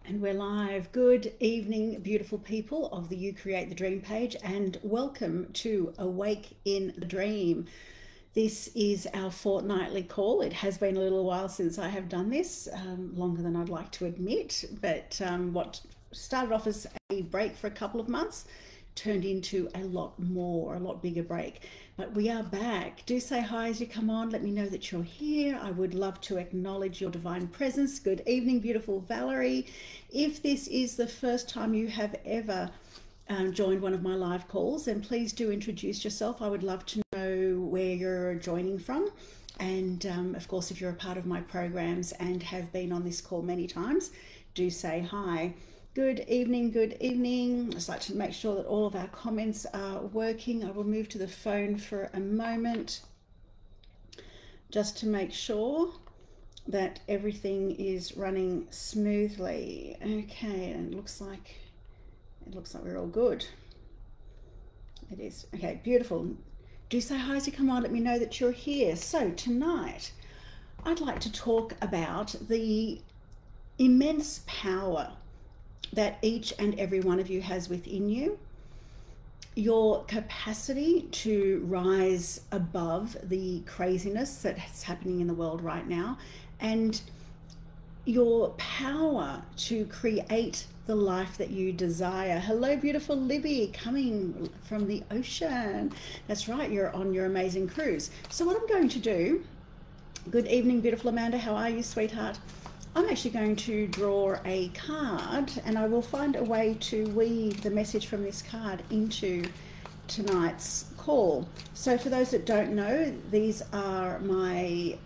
And we're live. Good evening, beautiful people of the You Create the Dream page, and welcome to Awake in the Dream. This is our fortnightly call. It has been a little while since I have done this, longer than I'd like to admit, but what started off as a break for a couple of months turned into a lot bigger break. But we are back. Do say hi as you come on. Let me know that you're here. I would love to acknowledge your divine presence. Good evening, beautiful Valerie. If this is the first time you have ever joined one of my live calls, then please do introduce yourself. I would love to know where you're joining from. And of course, if you're a part of my programs and have been on this call many times, do say hi. Good evening, good evening. I'd just like to make sure that all of our comments are working. I will move to the phone for a moment just to make sure that everything is running smoothly. Okay, and it looks like we're all good. It is. Okay, beautiful. Do say hi as you come on. Let me know that you're here. So tonight, I'd like to talk about the immense power that each and every one of you has within you, your capacity to rise above the craziness that's happening in the world right now, and your power to create the life that you desire. Hello, beautiful Libby, coming from the ocean. That's right, you're on your amazing cruise. So what I'm going to do, good evening, beautiful Amanda, how are you, sweetheart? I'm actually going to draw a card, and I will find a way to weave the message from this card into tonight's call. So for those that don't know, these are my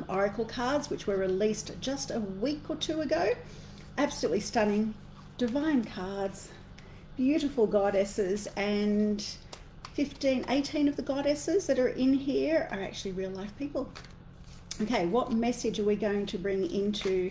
oracle cards, which were released just a week or two ago. Absolutely stunning, divine cards, beautiful goddesses, and 18 of the goddesses that are in here are actually real life people. Okay, what message are we going to bring into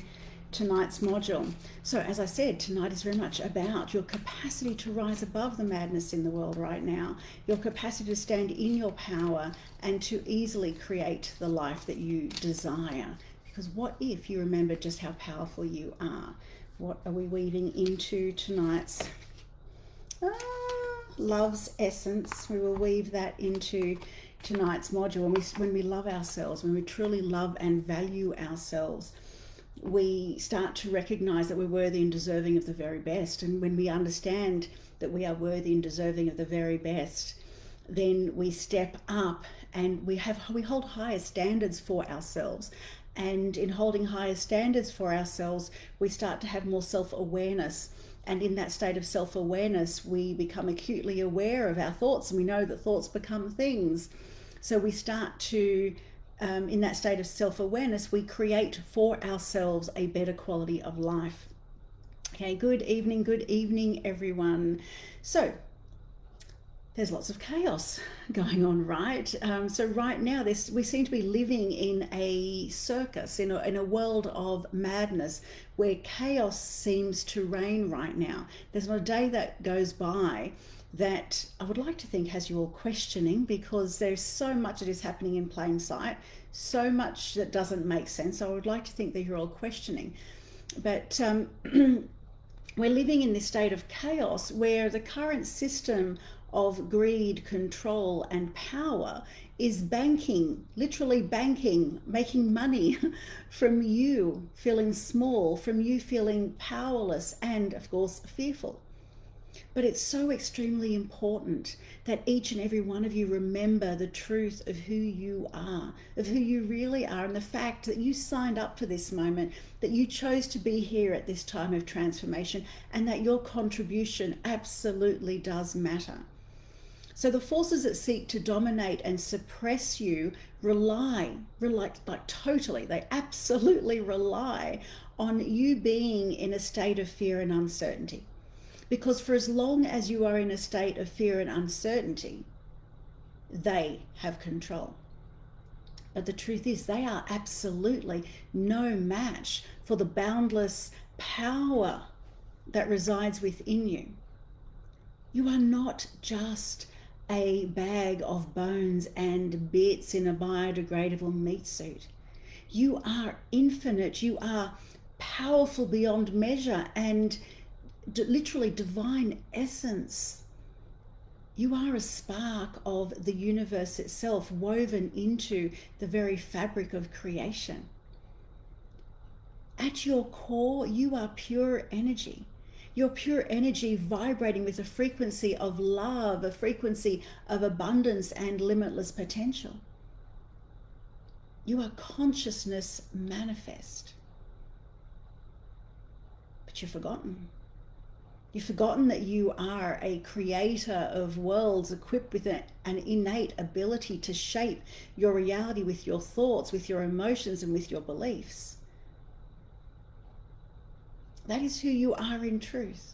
tonight's module? So as I said, tonight is very much about your capacity to rise above the madness in the world right now, your capacity to stand in your power and to easily create the life that you desire. Because what if you remember just how powerful you are? What are we weaving into tonight's love's essence? We will weave that into tonight's module. When we love ourselves, when we truly love and value ourselves, we start to recognize that we're worthy and deserving of the very best. And when we understand that we are worthy and deserving of the very best, then we step up and we hold higher standards for ourselves. And in holding higher standards for ourselves, we start to have more self-awareness. And in that state of self-awareness, we become acutely aware of our thoughts, and we know that thoughts become things. So we start to, in that state of self-awareness, we create for ourselves a better quality of life. Okay, good evening, everyone. So there's lots of chaos going on, right? So right now, we seem to be living in a circus, in a world of madness, where chaos seems to reign right now. There's not a day that goes by that I would like to think has you all questioning, because there's so much that is happening in plain sight, so much that doesn't make sense. So I would like to think that you're all questioning. But we're living in this state of chaos where the current system of greed, control, and power is banking, literally banking, making money from you feeling small, from you feeling powerless, and of course fearful. But it's so extremely important that each and every one of you remember the truth of who you are, of who you really are, and the fact that you signed up for this moment, that you chose to be here at this time of transformation, and that your contribution absolutely does matter. So the forces that seek to dominate and suppress you rely totally, they absolutely rely on you being in a state of fear and uncertainty. Because for as long as you are in a state of fear and uncertainty, they have control. But the truth is, they are absolutely no match for the boundless power that resides within you. You are not just a bag of bones and bits in a biodegradable meat suit. You are infinite. You are powerful beyond measure and literally divine essence. You are a spark of the universe itself, woven into the very fabric of creation. At your core, you are pure energy. You're pure energy vibrating with a frequency of love, a frequency of abundance and limitless potential. You are consciousness manifest. But you've forgotten. You've forgotten that you are a creator of worlds equipped with an innate ability to shape your reality with your thoughts, with your emotions, and with your beliefs. That is who you are in truth.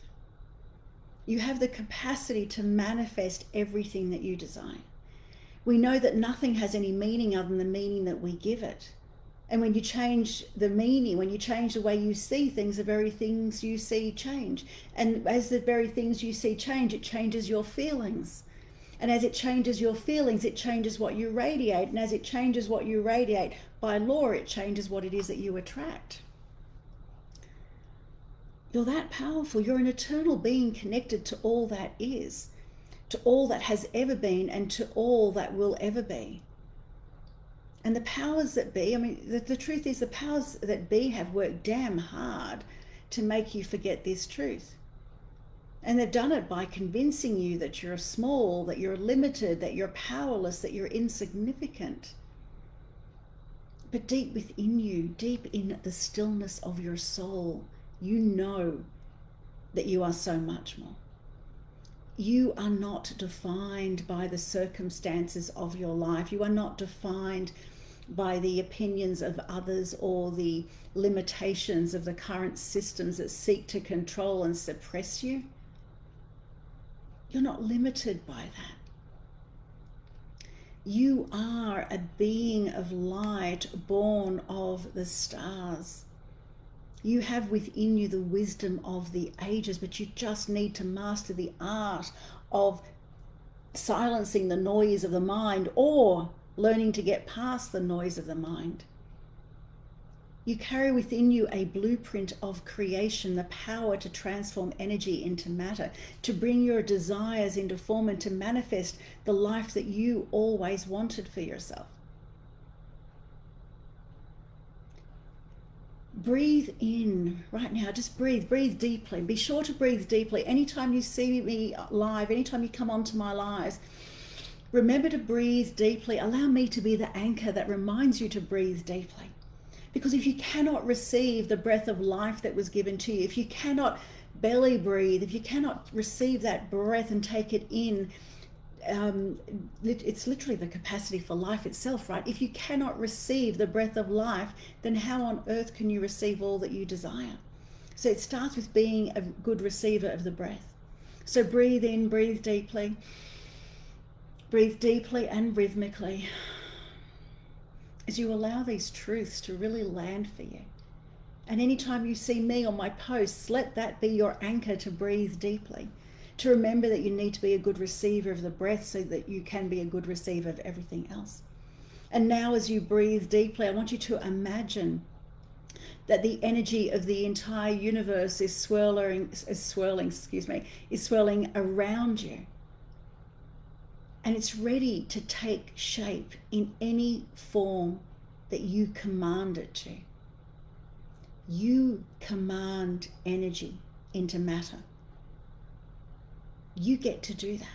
You have the capacity to manifest everything that you desire. We know that nothing has any meaning other than the meaning that we give it. And when you change the meaning, when you change the way you see things, the very things you see change. And as the very things you see change, it changes your feelings. And as it changes your feelings, it changes what you radiate. And as it changes what you radiate, by law, it changes what it is that you attract. You're that powerful. You're an eternal being connected to all that is, to all that has ever been, and to all that will ever be. And the powers that be, I mean, the truth is the powers that be have worked damn hard to make you forget this truth. And they've done it by convincing you that you're small, that you're limited, that you're powerless, that you're insignificant. But deep within you, deep in the stillness of your soul, you know that you are so much more. You are not defined by the circumstances of your life. You are not defined by the opinions of others or the limitations of the current systems that seek to control and suppress you. You're not limited by that. You are a being of light, born of the stars. You have within you the wisdom of the ages, but you just need to master the art of silencing the noise of the mind, or learning to get past the noise of the mind. You carry within you a blueprint of creation, the power to transform energy into matter, to bring your desires into form, and to manifest the life that you always wanted for yourself. Breathe in right now. Just breathe deeply. Be sure to breathe deeply. Anytime you see me live, anytime you come onto my lives, remember to breathe deeply. Allow me to be the anchor that reminds you to breathe deeply. Because if you cannot receive the breath of life that was given to you, if you cannot belly breathe, if you cannot receive that breath and take it in, it's literally the capacity for life itself, right? If you cannot receive the breath of life, then how on earth can you receive all that you desire? So it starts with being a good receiver of the breath. So breathe in, breathe deeply and rhythmically as you allow these truths to really land for you. And anytime you see me on my posts, let that be your anchor to breathe deeply, to remember that you need to be a good receiver of the breath so that you can be a good receiver of everything else. And now as you breathe deeply, I want you to imagine that the energy of the entire universe is swirling around you. And it's ready to take shape in any form that you command it to. You command energy into matter. You get to do that.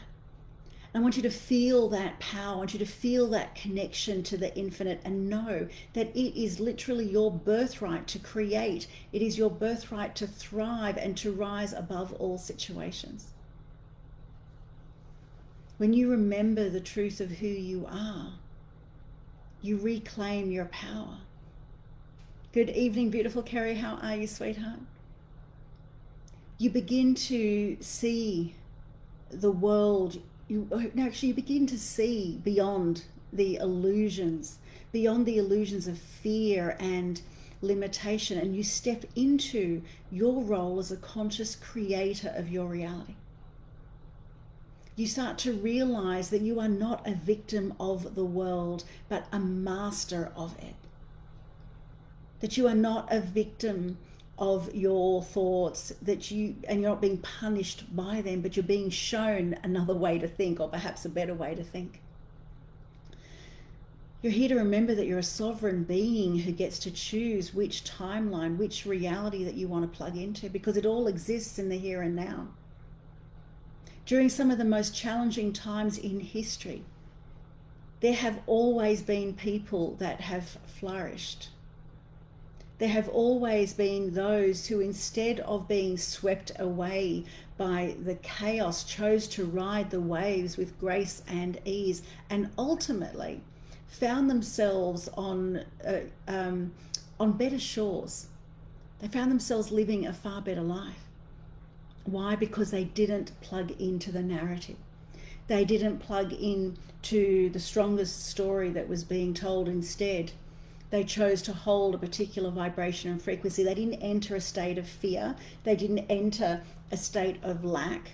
I want you to feel that power. I want you to feel that connection to the infinite and know that it is literally your birthright to create. It is your birthright to thrive and to rise above all situations. When you remember the truth of who you are, you reclaim your power. Good evening, beautiful Kerry. How are you, sweetheart? You begin to see the world. You begin to see beyond the illusions of fear and limitation, and you step into your role as a conscious creator of your reality. You start to realize that you are not a victim of the world, but a master of it. That you are not a victim of your thoughts, and you're not being punished by them, but you're being shown another way to think, or perhaps a better way to think. You're here to remember that you're a sovereign being who gets to choose which timeline, which reality that you want to plug into, because it all exists in the here and now. During some of the most challenging times in history, there have always been people that have flourished. There have always been those who, instead of being swept away by the chaos, chose to ride the waves with grace and ease, and ultimately found themselves on better shores. They found themselves living a far better life. Why? Because they didn't plug into the narrative. They didn't plug into the strongest story that was being told. Instead, they chose to hold a particular vibration and frequency. They didn't enter a state of fear. They didn't enter a state of lack.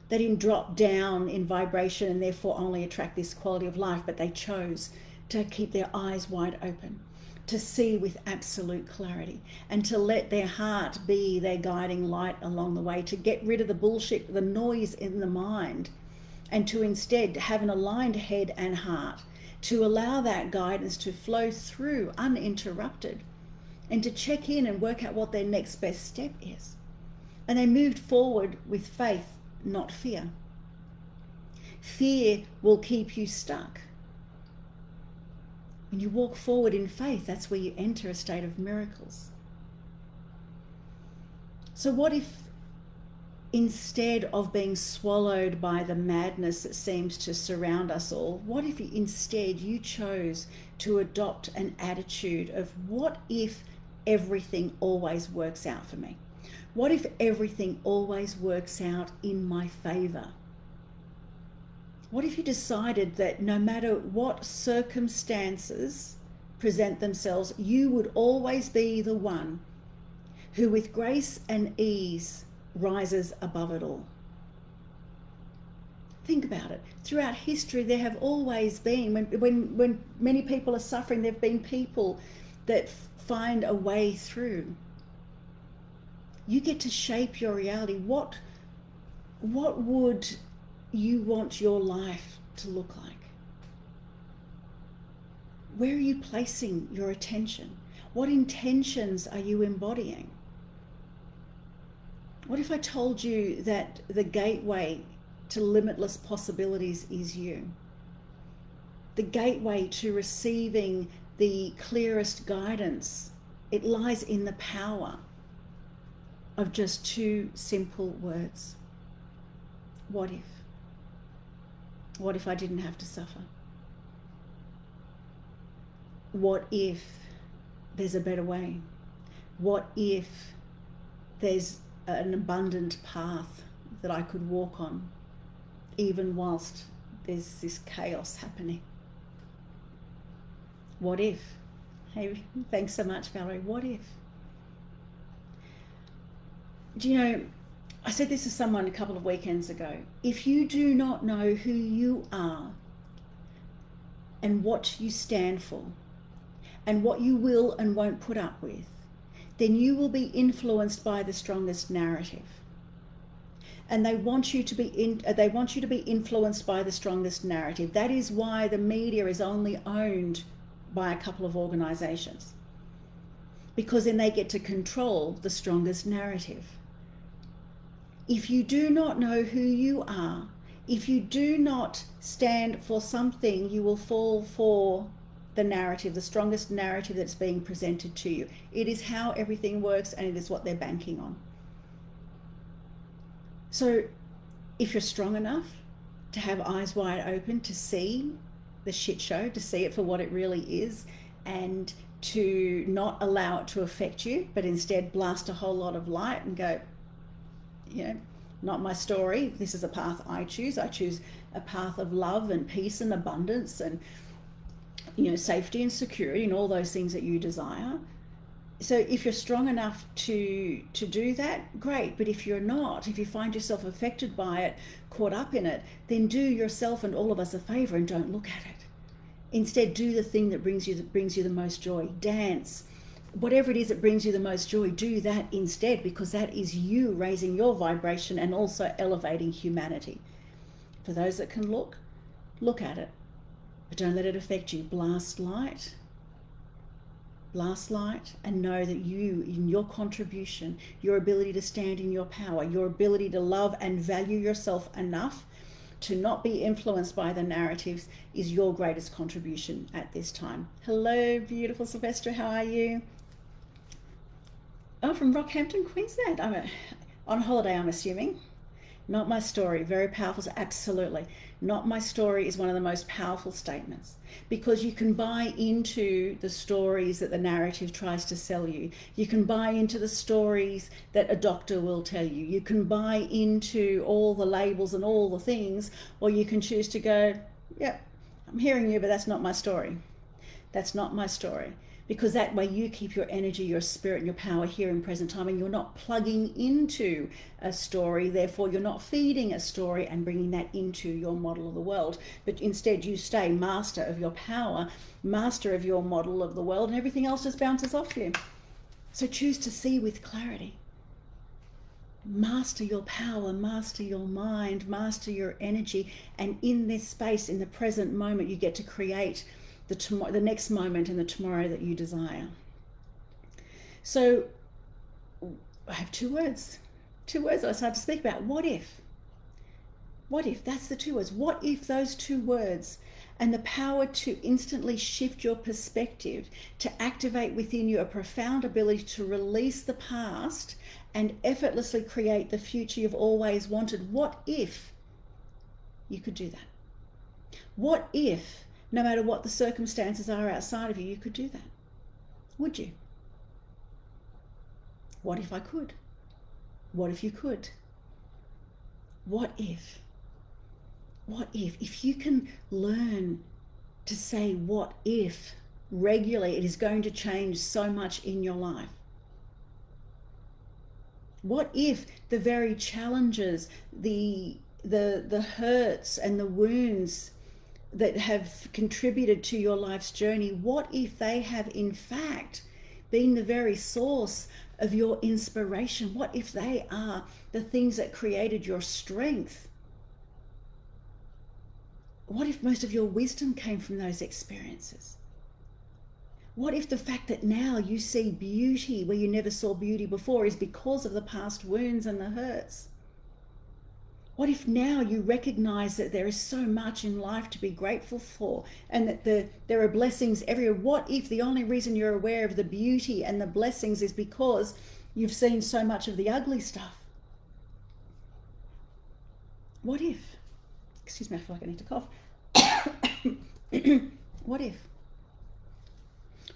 They didn't drop down in vibration and therefore only attract this quality of life, but they chose to keep their eyes wide open, to see with absolute clarity, and to let their heart be their guiding light along the way, to get rid of the bullshit, the noise in the mind, and to instead have an aligned head and heart, to allow that guidance to flow through uninterrupted, and to check in and work out what their next best step is. And they moved forward with faith, not fear. Fear will keep you stuck. When you walk forward in faith, that's where you enter a state of miracles. So what if, instead of being swallowed by the madness that seems to surround us all, what if instead you chose to adopt an attitude of, what if everything always works out for me? What if everything always works out in my favor? What if you decided that no matter what circumstances present themselves, you would always be the one who with grace and ease rises above it all? Think about it. Throughout history, there have always been, when many people are suffering, there have been people that find a way through. You get to shape your reality. What would you want your life to look like? Where are you placing your attention? What intentions are you embodying? What if I told you that the gateway to limitless possibilities is you? The gateway to receiving the clearest guidance, it lies in the power of just two simple words. What if? What if I didn't have to suffer? What if there's a better way? What if there's an abundant path that I could walk on, even whilst there's this chaos happening? What if? Hey, thanks so much, Valerie. What if? Do you know, I said this to someone a couple of weekends ago. If you do not know who you are and what you stand for and what you will and won't put up with, then you will be influenced by the strongest narrative. And they want you to be influenced by the strongest narrative. That is why the media is only owned by a couple of organizations, because then they get to control the strongest narrative. If you do not know who you are, if you do not stand for something, you will fall for the narrative, the strongest narrative that's being presented to you. It is how everything works, and it is what they're banking on. So if you're strong enough to have eyes wide open to see the shit show, to see it for what it really is, and to not allow it to affect you, but instead blast a whole lot of light and go, you know, not my story. This is a path I choose. I choose a path of love and peace and abundance and, you know, safety and security and all those things that you desire. So if you're strong enough to do that, great. But if you're not, if you find yourself affected by it, caught up in it, then do yourself and all of us a favor and don't look at it. Instead, do the thing that brings you the most joy. Dance, whatever it is that brings you the most joy, do that instead, because that is you raising your vibration and also elevating humanity. For those that can look at it, but don't let it affect you. Blast light, and know that you, in your contribution, your ability to stand in your power, your ability to love and value yourself enough to not be influenced by the narratives, is your greatest contribution at this time. Hello, beautiful Sylvester, how are you? Oh, from Rockhampton, Queensland. I'm on holiday, I'm assuming. Not my story. Very powerful. Absolutely. Not my story is one of the most powerful statements, because you can buy into the stories that the narrative tries to sell you. You can buy into the stories that a doctor will tell you. You can buy into all the labels and all the things, or you can choose to go, yep, I'm hearing you, but that's not my story. That's not my story. Because that way you keep your energy, your spirit, and your power here in present time, and you're not plugging into a story. Therefore, you're not feeding a story and bringing that into your model of the world. But instead, you stay master of your power, master of your model of the world, and everything else just bounces off you. So choose to see with clarity. Master your power, master your mind, master your energy, and in this space, in the present moment, you get to create the next moment and the tomorrow that you desire. So I have two words that I started to speak about. What if? What if? That's the two words. What if those two words, and the power to instantly shift your perspective, to activate within you a profound ability to release the past and effortlessly create the future you've always wanted. What if you could do that? What if, no matter what the circumstances are outside of you, you could do that? Would you? What if I could? What if you could? What if? What if? If you can learn to say what if regularly, it is going to change so much in your life. What if the very challenges, the hurts and the wounds that have contributed to your life's journey, what if they have in fact been the very source of your inspiration? What if they are the things that created your strength? What if most of your wisdom came from those experiences? What if the fact that now you see beauty where you never saw beauty before is because of the past wounds and the hurts? What if now you recognize that there is so much in life to be grateful for, and that there are blessings everywhere? What if the only reason you're aware of the beauty and the blessings is because you've seen so much of the ugly stuff? What if? Excuse me, I feel like I need to cough. What if?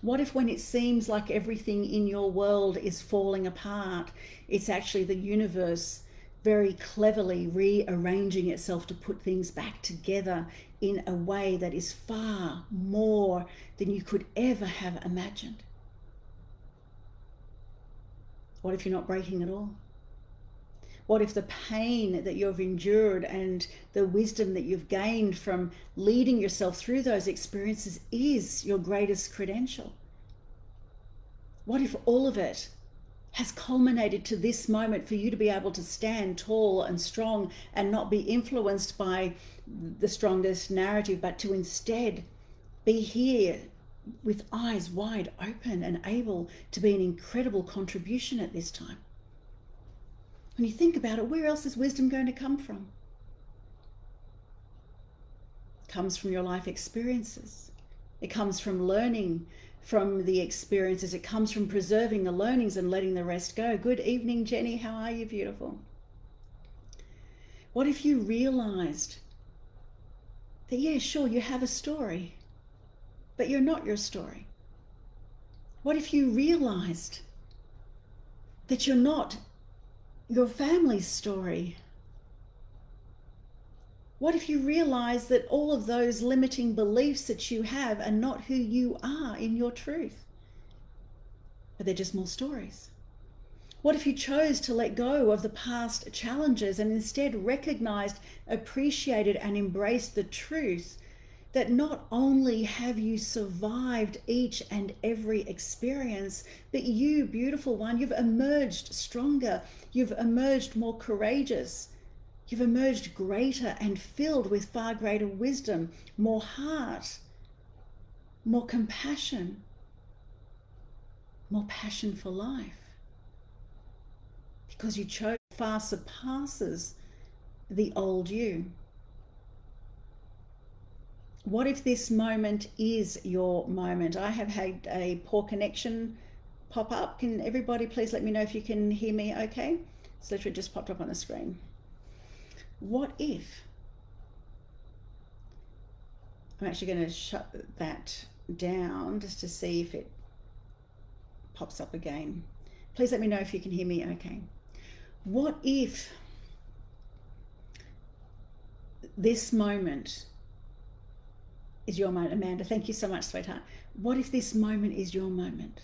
What if when it seems like everything in your world is falling apart, it's actually the universe very cleverly rearranging itself to put things back together in a way that is far more than you could ever have imagined? What if you're not breaking at all? What if the pain that you've endured and the wisdom that you've gained from leading yourself through those experiences is your greatest credential? What if all of it has culminated to this moment for you to be able to stand tall and strong and not be influenced by the strongest narrative, but to instead be here with eyes wide open and able to be an incredible contribution at this time? When you think about it, where else is wisdom going to come from? It comes from your life experiences. It comes from learning from the experiences. It comes from preserving the learnings and letting the rest go. Good evening, Jenny. How are you, beautiful? What if you realized that, yeah, sure, you have a story, but you're not your story? What if you realized that you're not your family's story? What if you realize that all of those limiting beliefs that you have are not who you are in your truth, but they're just more stories? What if you chose to let go of the past challenges and instead recognized, appreciated, and embraced the truth that not only have you survived each and every experience, but you, beautiful one, you've emerged stronger, you've emerged more courageous, you've emerged greater and filled with far greater wisdom, more heart, more compassion, more passion for life. Because you chose far surpasses the old you. What if this moment is your moment? I have had a poor connection pop up. Can everybody please let me know if you can hear me okay? It's literally just popped up on the screen. What if? I'm actually going to shut that down just to see if it pops up again. Please let me know if you can hear me okay. What if this moment is your moment? Amanda, thank you so much, sweetheart. What if this moment is your moment?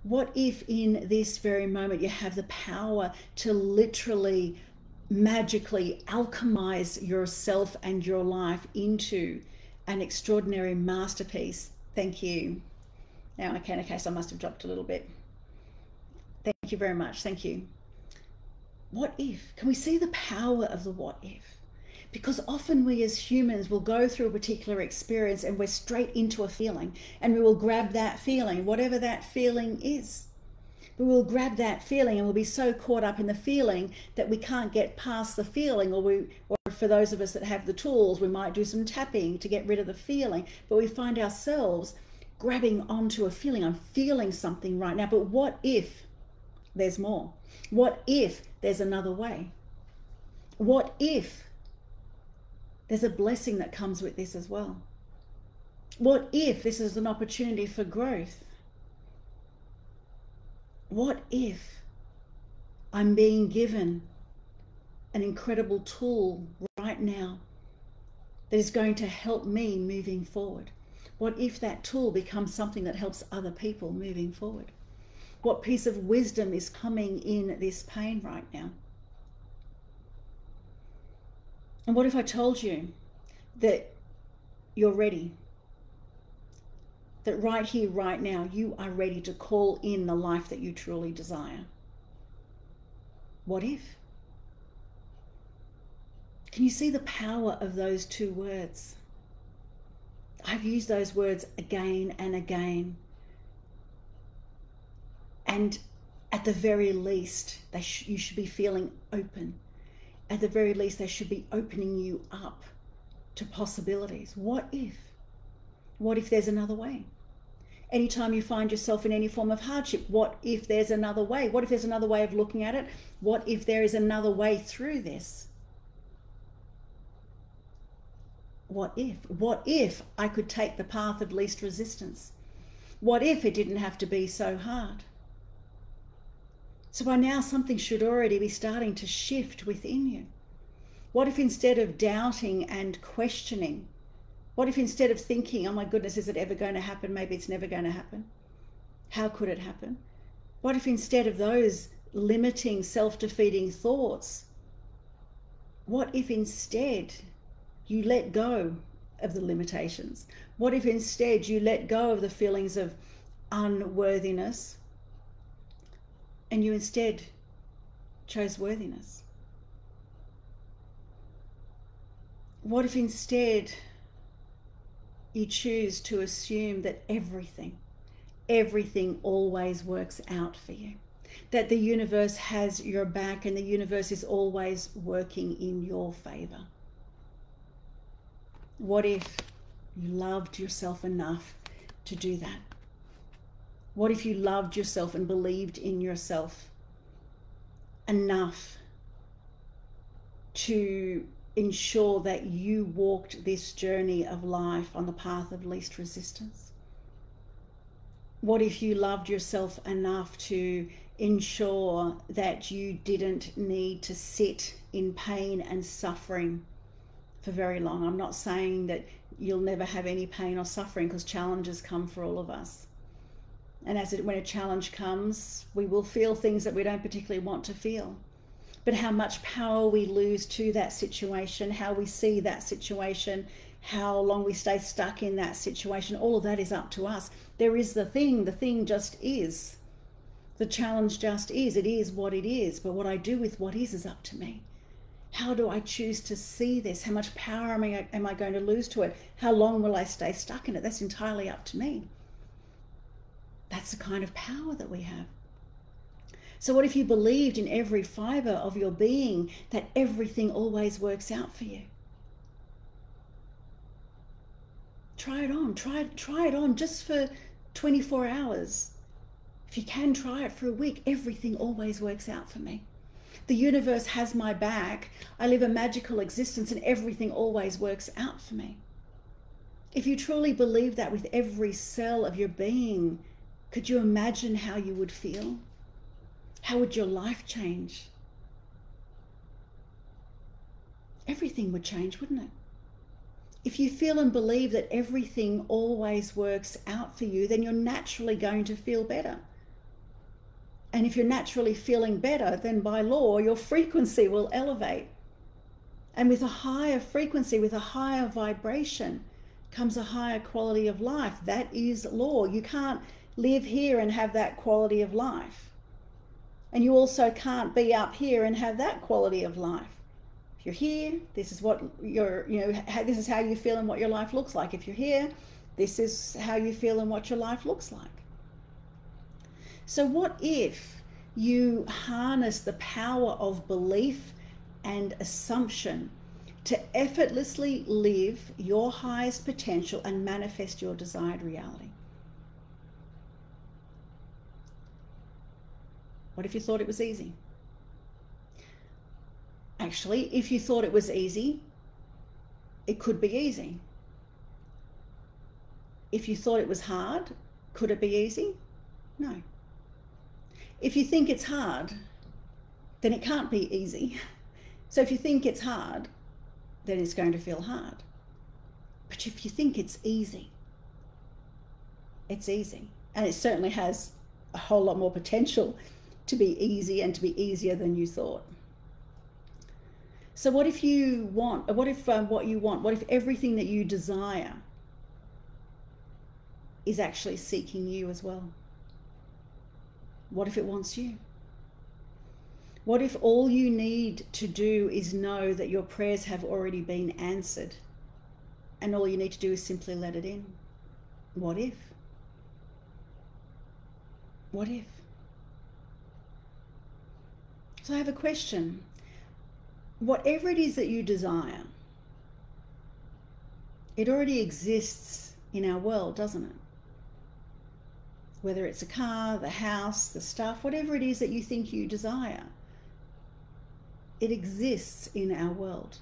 What if in this very moment you have the power to literally, magically alchemize yourself and your life into an extraordinary masterpiece? Thank you. Now I can, okay, so I must have dropped a little bit. Thank you very much, thank you. What if? Can we see the power of the what if? Because often we as humans will go through a particular experience and we're straight into a feeling, and we will grab that feeling, whatever that feeling is. We will grab that feeling and we'll be so caught up in the feeling that we can't get past the feeling, or for those of us that have the tools, we might do some tapping to get rid of the feeling, but we find ourselves grabbing onto a feeling. I'm feeling something right now, but what if there's more? What if there's another way? What if there's a blessing that comes with this as well? What if this is an opportunity for growth? What if I'm being given an incredible tool right now that is going to help me moving forward? What if that tool becomes something that helps other people moving forward? What piece of wisdom is coming in this pain right now? And what if I told you that you're ready? That right here, right now, you are ready to call in the life that you truly desire? What if? Can you see the power of those two words? I've used those words again and again. And at the very least, you should be feeling open. At the very least, they should be opening you up to possibilities. What if? What if there's another way? Anytime you find yourself in any form of hardship, what if there's another way? What if there's another way of looking at it? What if there is another way through this? What if? What if I could take the path of least resistance? What if it didn't have to be so hard? So by now, something should already be starting to shift within you. What if instead of doubting and questioning, what if instead of thinking, oh my goodness, is it ever going to happen? Maybe it's never going to happen. How could it happen? What if instead of those limiting, self-defeating thoughts, what if instead you let go of the limitations? What if instead you let go of the feelings of unworthiness, and you instead chose worthiness? What if instead you choose to assume that everything always works out for you? That the universe has your back and the universe is always working in your favor? What if you loved yourself enough to do that? What if you loved yourself and believed in yourself enough to ensure that you walked this journey of life on the path of least resistance? What if you loved yourself enough to ensure that you didn't need to sit in pain and suffering for very long? I'm not saying that you'll never have any pain or suffering, because challenges come for all of us. And when a challenge comes, we will feel things that we don't particularly want to feel. But how much power we lose to that situation, how we see that situation, how long we stay stuck in that situation, all of that is up to us. There is the thing just is. The challenge just is. It is what it is. But what I do with what is up to me. How do I choose to see this? How much power am I going to lose to it? How long will I stay stuck in it? That's entirely up to me. That's the kind of power that we have. So what if you believed in every fiber of your being that everything always works out for you? Try it on. Try it on just for 24 hours. If you can, try it for a week. Everything always works out for me. The universe has my back. I live a magical existence and everything always works out for me. If you truly believe that with every cell of your being, could you imagine how you would feel? How would your life change? Everything would change, wouldn't it? If you feel and believe that everything always works out for you, then you're naturally going to feel better. And if you're naturally feeling better, then by law, your frequency will elevate. And with a higher frequency, with a higher vibration, comes a higher quality of life. That is law. You can't live here and have that quality of life. And you also can't be up here and have that quality of life. If you're here, this is what this is how you feel and what your life looks like. If you're here, this is how you feel and what your life looks like. So what if you harness the power of belief and assumption to effortlessly live your highest potential and manifest your desired reality? What if you thought it was easy? Actually, if you thought it was easy, it could be easy. If you thought it was hard, could it be easy? No. If you think it's hard, then it can't be easy. So if you think it's hard, then it's going to feel hard. But if you think it's easy, it's easy. And it certainly has a whole lot more potential to be easy and to be easier than you thought. So what if everything that you desire is actually seeking you as well? What if it wants you? What if all you need to do is know that your prayers have already been answered and all you need to do is simply let it in? What if? What if? So I have a question. Whatever it is that you desire, it already exists in our world, doesn't it? Whether it's a car, the house, the stuff, whatever it is that you think you desire, it exists in our world.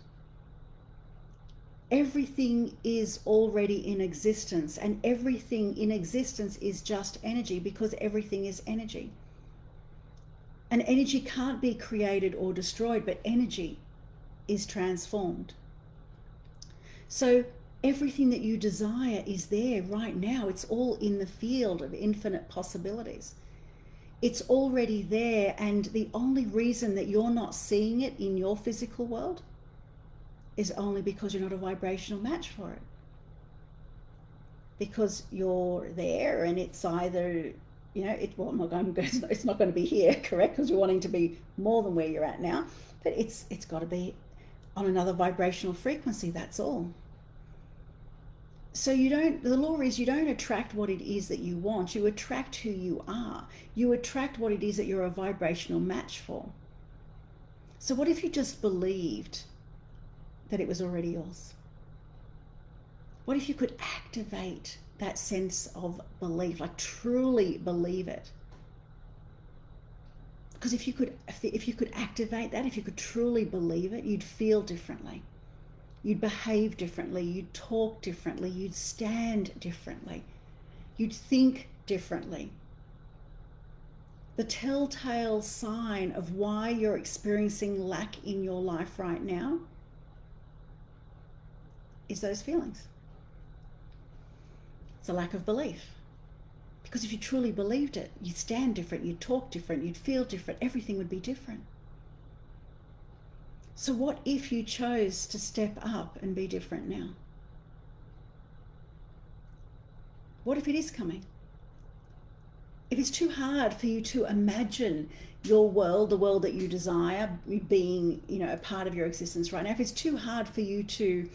Everything is already in existence, and everything in existence is just energy, because everything is energy. And energy can't be created or destroyed, but energy is transformed. So everything that you desire is there right now. It's all in the field of infinite possibilities. It's already there, and the only reason that you're not seeing it in your physical world is only because you're not a vibrational match for it. Because you're there and it's either, it's not going to be here, correct? Because you're wanting to be more than where you're at now, but it's got to be on another vibrational frequency, that's all. So the law is you don't attract what it is that you want, you attract who you are. You attract what it is that you're a vibrational match for. So what if you just believed that it was already yours? What if you could activate that sense of belief, like truly believe it? Because if you could activate that, if you could truly believe it, you'd feel differently. You'd behave differently, you'd talk differently, you'd stand differently, you'd think differently. The telltale sign of why you're experiencing lack in your life right now is those feelings. It's a lack of belief. Because if you truly believed it, you'd stand different, you'd talk different, you'd feel different, everything would be different. So what if you chose to step up and be different now? What if it is coming? If it's too hard for you to imagine your world, the world that you desire being, a part of your existence right now, if it's too hard for you to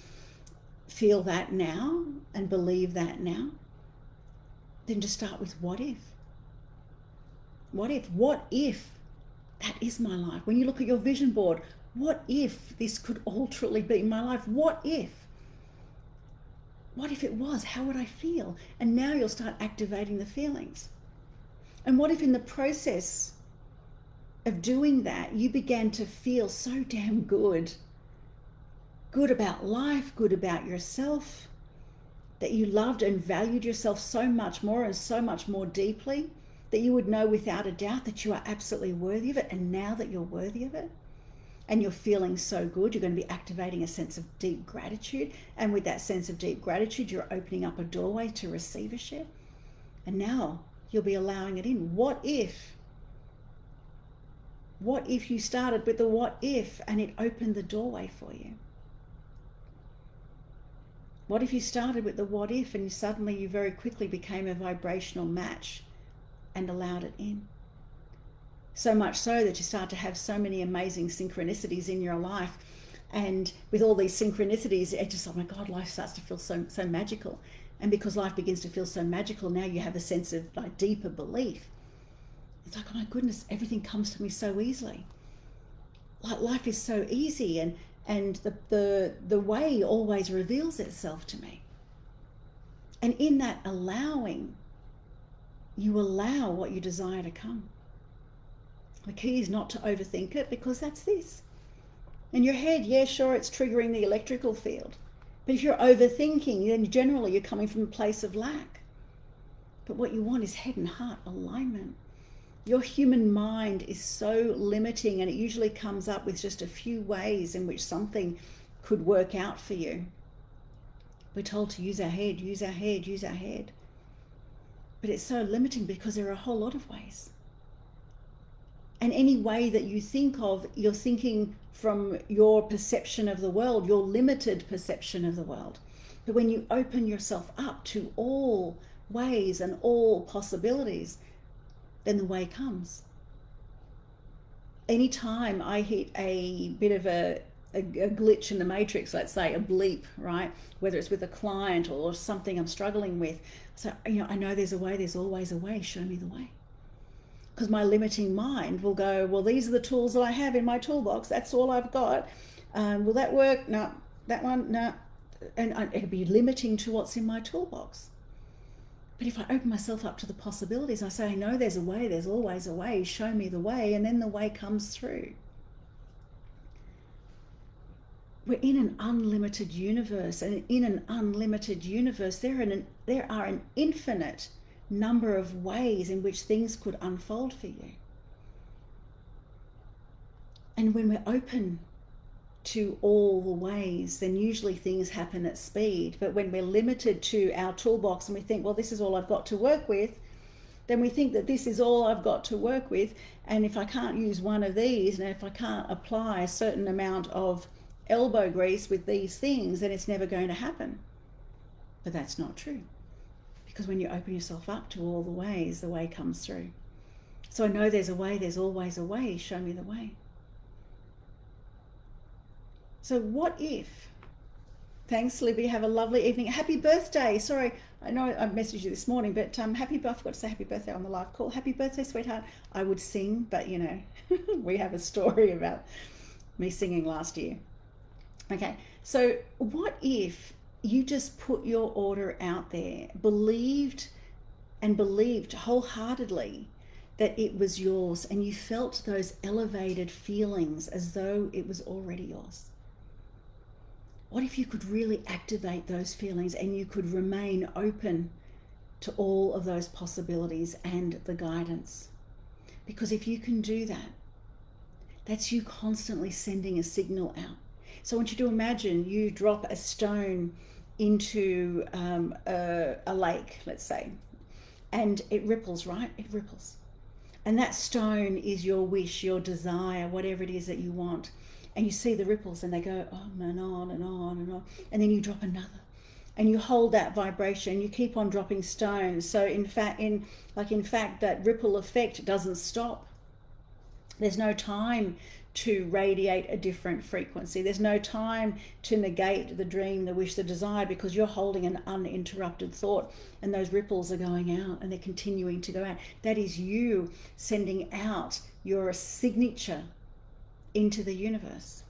feel that now and believe that now, then just start with what if? What if that is my life? When you look at your vision board, what if this could all truly be my life? What if? What if it was? How would I feel? And now you'll start activating the feelings. And what if in the process of doing that, you began to feel so damn good about life, good about yourself, that you loved and valued yourself so much more and so much more deeply, that you would know without a doubt that you are absolutely worthy of it. And now that you're worthy of it and you're feeling so good, you're going to be activating a sense of deep gratitude. And with that sense of deep gratitude, you're opening up a doorway to receivership. And now you'll be allowing it in. What if you started with the what if and it opened the doorway for you? What if you started with the what if and you very quickly became a vibrational match and allowed it in? So much so that you start to have so many amazing synchronicities in your life. And with all these synchronicities, it's just, oh my God, life starts to feel so magical. And because life begins to feel so magical, now you have a sense of like deeper belief. It's like, oh my goodness, everything comes to me so easily. Like life is so easy, and the way always reveals itself to me. And in that allowing, you allow what you desire to come. The key is not to overthink it, because that's this. In your head, yeah, sure, it's triggering the electrical field. But if you're overthinking, then generally you're coming from a place of lack. But what you want is head and heart alignment. Your human mind is so limiting, and it usually comes up with just a few ways in which something could work out for you. We're told to use our head, use our head, use our head. But it's so limiting because there are a whole lot of ways. And any way that you think of, you're thinking from your perception of the world, your limited perception of the world. But when you open yourself up to all ways and all possibilities, then the way comes. Anytime I hit a bit of a glitch in the matrix, let's say a bleep, right? Whether it's with a client or something I'm struggling with. So, I know there's a way, there's always a way, show me the way. Because my limiting mind will go, well, these are the tools that I have in my toolbox. That's all I've got. Will that work? No. That one? No. And it'll be limiting to what's in my toolbox. But if I open myself up to the possibilities, I say, I know there's a way, there's always a way, show me the way, and then the way comes through. We're in an unlimited universe, and in an unlimited universe, there are an infinite number of ways in which things could unfold for you. And when we're open to all the ways, then usually things happen at speed. But when we're limited to our toolbox and we think, well, this is all I've got to work with, then we think that this is all I've got to work with. And if I can't use one of these, and if I can't apply a certain amount of elbow grease with these things, then it's never going to happen. But that's not true. Because when you open yourself up to all the way comes through. So I know there's a way, there's always a way, show me the way. So what if? Thanks, Libby. Have a lovely evening. Happy birthday. Sorry, I know I messaged you this morning, but I forgot to say happy birthday on the live call. Happy birthday, sweetheart. I would sing, but we have a story about me singing last year. Okay, so what if you just put your order out there, believed wholeheartedly that it was yours, and you felt those elevated feelings as though it was already yours? What if you could really activate those feelings and you could remain open to all of those possibilities and the guidance? Because if you can do that, that's you constantly sending a signal out. So I want you to imagine you drop a stone into a lake, let's say, and it ripples, right? It ripples. And that stone is your wish, your desire, whatever it is that you want. And you see the ripples and they go on and on and on and on. And then you drop another and you hold that vibration, you keep on dropping stones. So in fact, that ripple effect doesn't stop. There's no time to radiate a different frequency. There's no time to negate the dream, the wish, the desire, because you're holding an uninterrupted thought, and those ripples are going out and they're continuing to go out. That is you sending out your signature into the universe.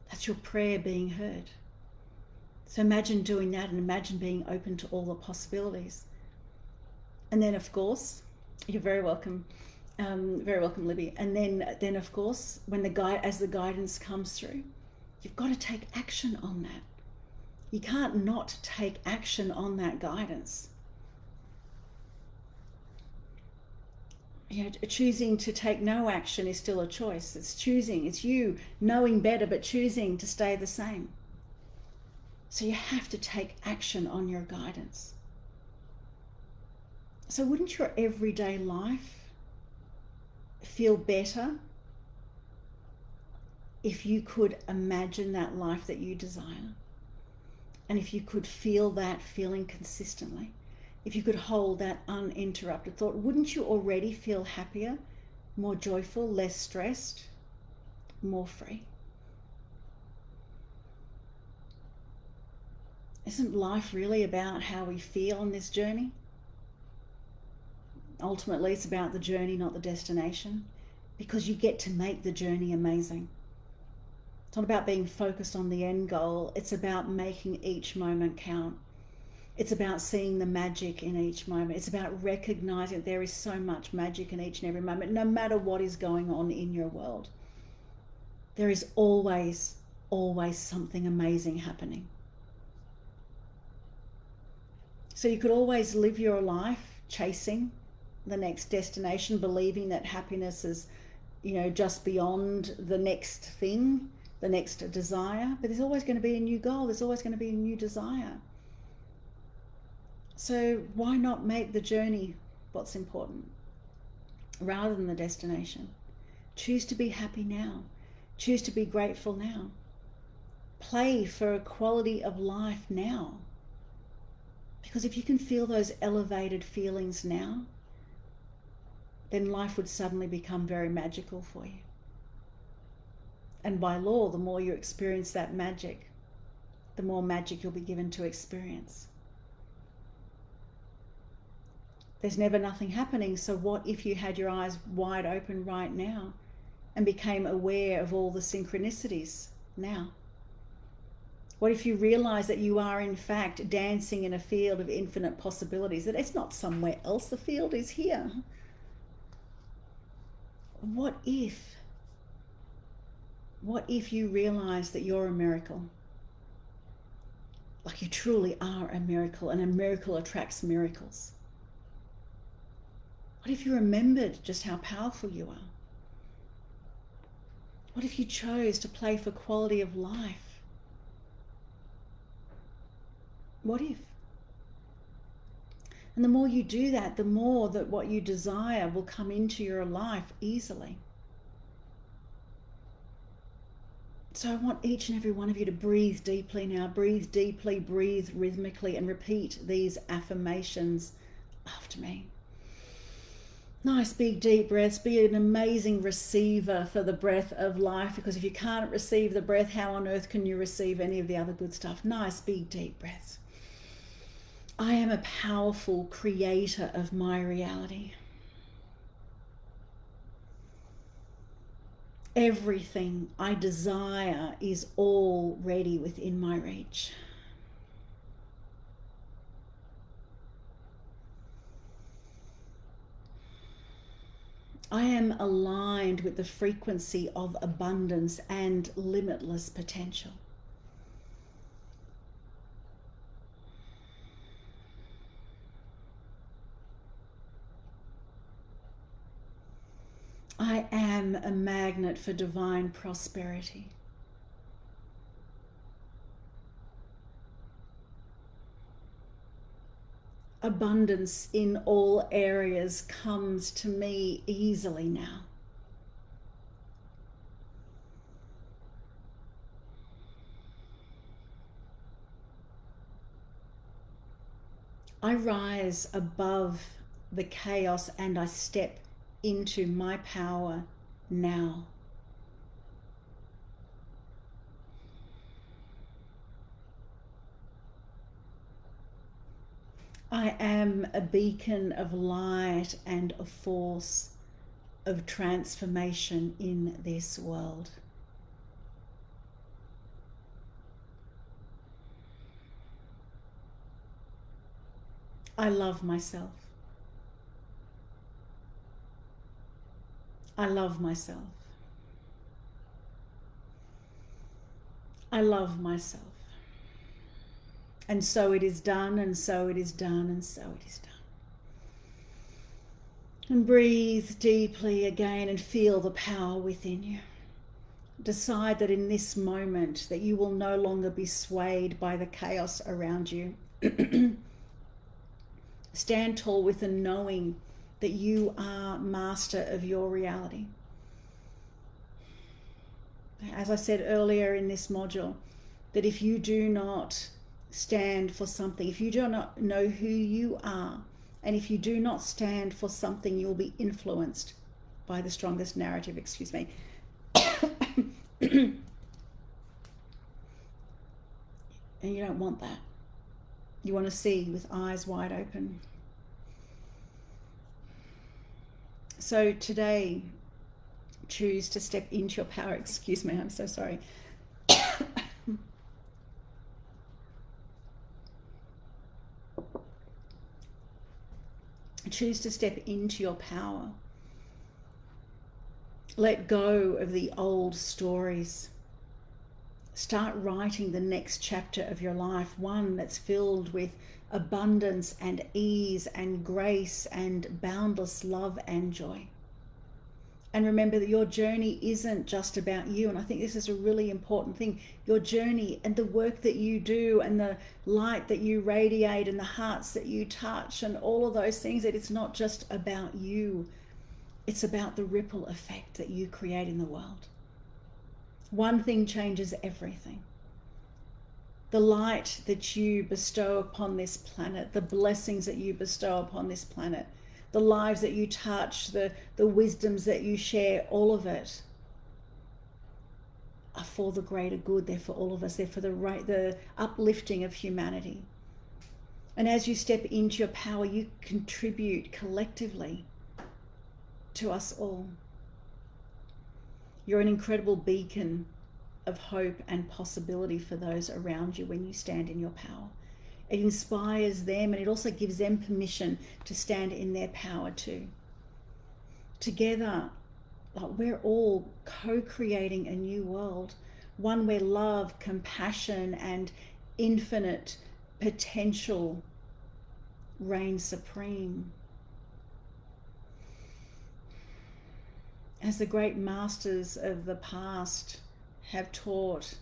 That's your prayer being heard. So imagine doing that, and imagine being open to all the possibilities. And then, of course, you're very welcome, Libby. And then of course, when as the guidance comes through, you've got to take action on that. You can't not take action on that guidance. You know, choosing to take no action is still a choice. It's choosing. It's you knowing better but choosing to stay the same. So you have to take action on your guidance. So wouldn't your everyday life feel better if you could imagine that life that you desire? And if you could feel that feeling consistently? If you could hold that uninterrupted thought, wouldn't you already feel happier, more joyful, less stressed, more free? Isn't life really about how we feel on this journey? Ultimately, it's about the journey, not the destination, because you get to make the journey amazing. It's not about being focused on the end goal. It's about making each moment count. It's about seeing the magic in each moment. It's about recognizing that there is so much magic in each and every moment, no matter what is going on in your world. There is always, always something amazing happening. So you could always live your life chasing the next destination, believing that happiness is, you know, just beyond the next thing, the next desire. But there's always going to be a new goal. There's always going to be a new desire. So why not make the journey what's important rather than the destination? Choose to be happy now. Choose to be grateful now. Play for a quality of life now. Because if you can feel those elevated feelings now, then life would suddenly become very magical for you. And by law, the more you experience that magic, the more magic you'll be given to experience. There's never nothing happening, so what if you had your eyes wide open right now and became aware of all the synchronicities now? What if you realize that you are in fact dancing in a field of infinite possibilities, that it's not somewhere else, the field is here? What if you realize that you're a miracle? Like you truly are a miracle, and a miracle attracts miracles. What if you remembered just how powerful you are? What if you chose to play for quality of life? What if? And the more you do that, the more that what you desire will come into your life easily. So I want each and every one of you to breathe deeply now. Breathe deeply, breathe rhythmically, and repeat these affirmations after me. Nice big deep breaths. Be an amazing receiver for the breath of life, because if you can't receive the breath, how on earth can you receive any of the other good stuff? Nice big deep breaths. I am a powerful creator of my reality. Everything I desire is already within my reach. I am aligned with the frequency of abundance and limitless potential. I am a magnet for divine prosperity. Abundance in all areas comes to me easily now. I rise above the chaos and I step into my power now. I am a beacon of light and a force of transformation in this world. I love myself. I love myself. I love myself. And so it is done, and so it is done, and so it is done. And breathe deeply again and feel the power within you. Decide that in this moment that you will no longer be swayed by the chaos around you. Stand tall with the knowing that you are master of your reality. As I said earlier in this module, that if you do not stand for something, if you do not know who you are, and if you do not stand for something, you'll be influenced by the strongest narrative, and you don't want that. You want to see with eyes wide open. So today, choose to step into your power. Excuse me, I'm so sorry. Choose to step into your power. Let go of the old stories. Start writing the next chapter of your life, one that's filled with abundance and ease and grace and boundless love and joy. And remember that your journey isn't just about you. And I think this is a really important thing. Your journey and the work that you do and the light that you radiate and the hearts that you touch and all of those things, that it's not just about you. It's about the ripple effect that you create in the world. One thing changes everything. The light that you bestow upon this planet, the blessings that you bestow upon this planet, the lives that you touch, the wisdoms that you share, all of it are for the greater good. They're for all of us. They're for the uplifting of humanity. And as you step into your power, you contribute collectively to us all. You're an incredible beacon of hope and possibility for those around you when you stand in your power. It inspires them, and it also gives them permission to stand in their power too. Together, we're all co-creating a new world, one where love, compassion, and infinite potential reign supreme. As the great masters of the past have taught,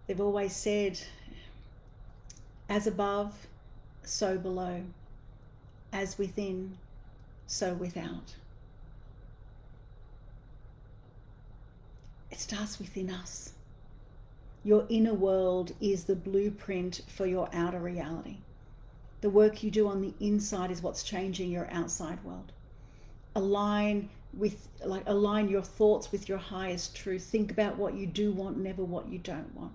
they've always said, as above, so below, as within, so without. It starts within us. Your inner world is the blueprint for your outer reality. The work you do on the inside is what's changing your outside world. Align your thoughts with your highest truth. Think about what you do want, never what you don't want.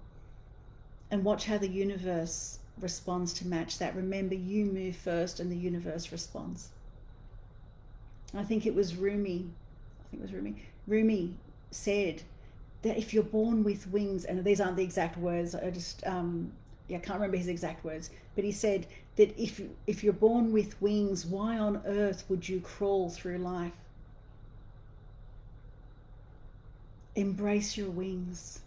And watch how the universe responds to match that. Remember, you move first and the universe responds. I think it was Rumi said that if you're born with wings, and these aren't the exact words, I can't remember his exact words, but he said that if you're born with wings, why on earth would you crawl through life? Embrace your wings.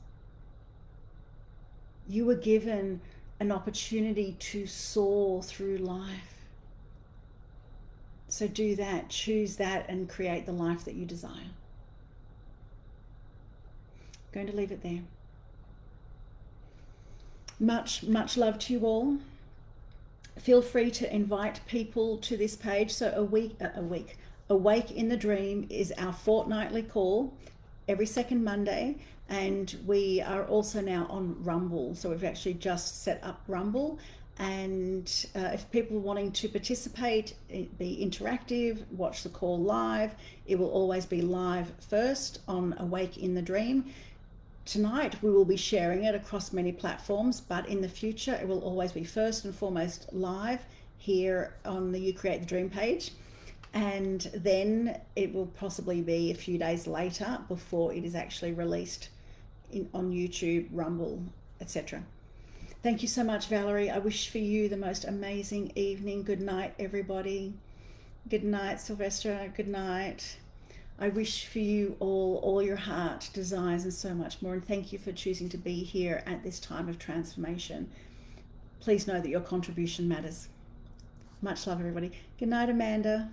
You were given an opportunity to soar through life. So do that, choose that, and create the life that you desire. I'm going to leave it there. Much love to you all. Feel free to invite people to this page. So Awake in the Dream is our fortnightly call every second Monday, and we are also now on Rumble. So we've actually just set up Rumble, And if people are wanting to participate, be interactive, watch the call live, it will always be live first on Awake in the Dream. Tonight we will be sharing it across many platforms, but in the future it will always be first and foremost live here on the You Create the Dream page. And then it will possibly be a few days later before it is actually released on YouTube, Rumble, etc. Thank you so much, Valerie. I wish for you the most amazing evening. Good night, everybody. Good night, Sylvester. Good night. I wish for you all your heart desires and so much more. And thank you for choosing to be here at this time of transformation. Please know that your contribution matters. Much love, everybody. Good night, Amanda.